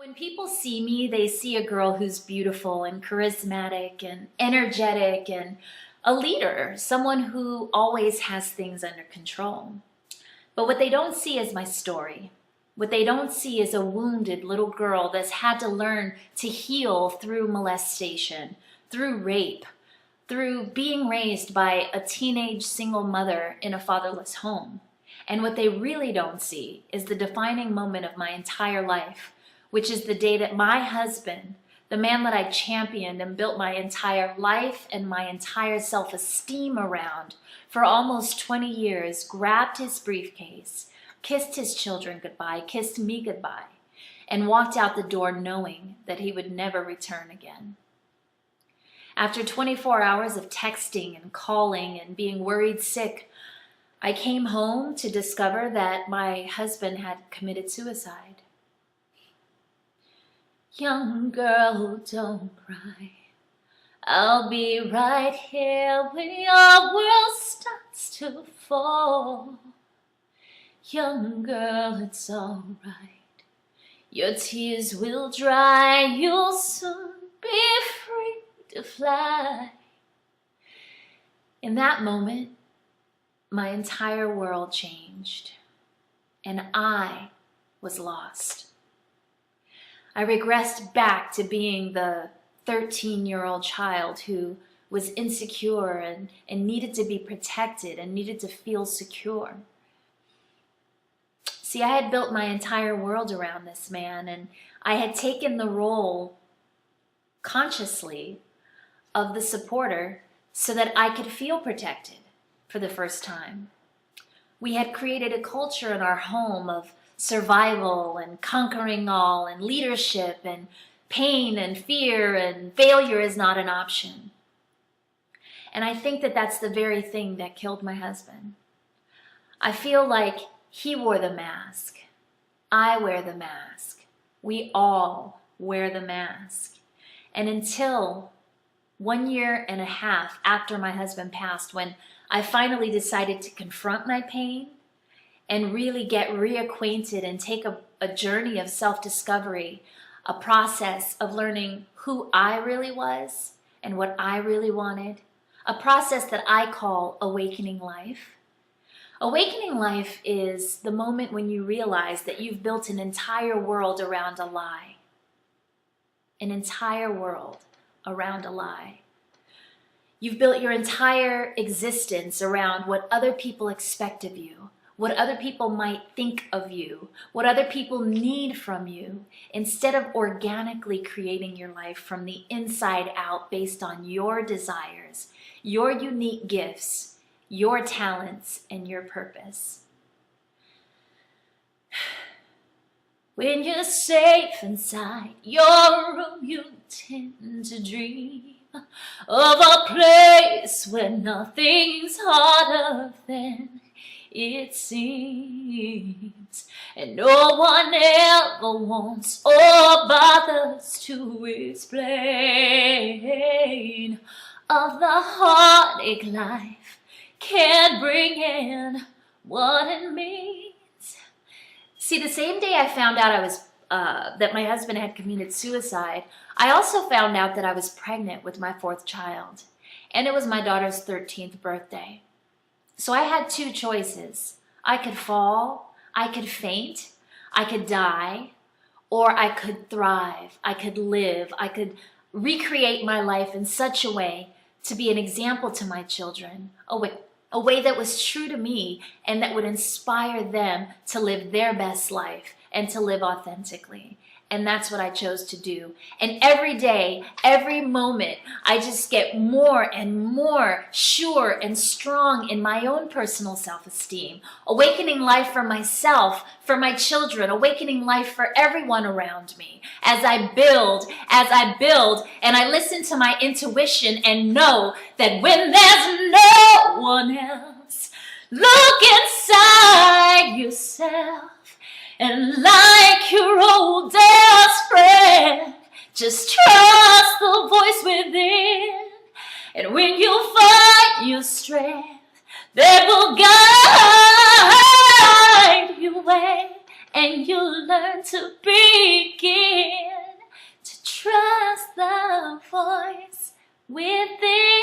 When people see me, they see a girl who's beautiful and charismatic and energetic and a leader, someone who always has things under control. But what they don't see is my story. What they don't see is a wounded little girl that's had to learn to heal through molestation, through rape, through being raised by a teenage single mother in a fatherless home. And what they really don't see is the defining moment of my entire life, which is the day that my husband, the man that I championed and built my entire life and my entire self-esteem around for almost 20 years, grabbed his briefcase, kissed his children goodbye, kissed me goodbye, and walked out the door knowing that he would never return again. After 24 hours of texting and calling and being worried sick, I came home to discover that my husband had committed suicide. Young girl, don't cry. I'll be right here when your world starts to fall. Young girl, it's all right. Your tears will dry. You'll soon be free to fly. In that moment, my entire world changed, and I was lost. I regressed back to being the 13-year-old child who was insecure and needed to be protected and needed to feel secure. See, I had built my entire world around this man, and I had taken the role consciously of the supporter so that I could feel protected for the first time. We had created a culture in our home of survival and conquering all and leadership and pain and fear and failure is not an option. And I think that that's the very thing that killed my husband. I feel like he wore the mask. I wear the mask. We all wear the mask. And until 1.5 years after my husband passed, when I finally decided to confront my pain and really get reacquainted and take a journey of self-discovery, a process of learning who I really was and what I really wanted, a process that I call awakening life. Awakening life is the moment when you realize that you've built an entire world around a lie. An entire world around a lie. You've built your entire existence around what other people expect of you, what other people might think of you, what other people need from you, instead of organically creating your life from the inside out based on your desires, your unique gifts, your talents, and your purpose. When you're safe inside your room, you tend to dream of a place where nothing's harder than it seems, and no one ever wants or bothers to explain of the heartache life can bring in what it means. See, the same day I found out that my husband had committed suicide, I also found out that I was pregnant with my 4th child, and it was my daughter's 13th birthday. So I had 2 choices. I could fall, I could faint, I could die, or I could thrive, I could live, I could recreate my life in such a way to be an example to my children, a way that was true to me and that would inspire them to live their best life and to live authentically. And that's what I chose to do. And every day, every moment, I just get more and more sure and strong in my own personal self-esteem. Awakening life for myself, for my children, awakening life for everyone around me. As I build, and I listen to my intuition and know that when there's no one else, look inside yourself. And like your old best friend, just trust the voice within. And when you find your strength, that will guide your way, and you'll learn to begin. voice within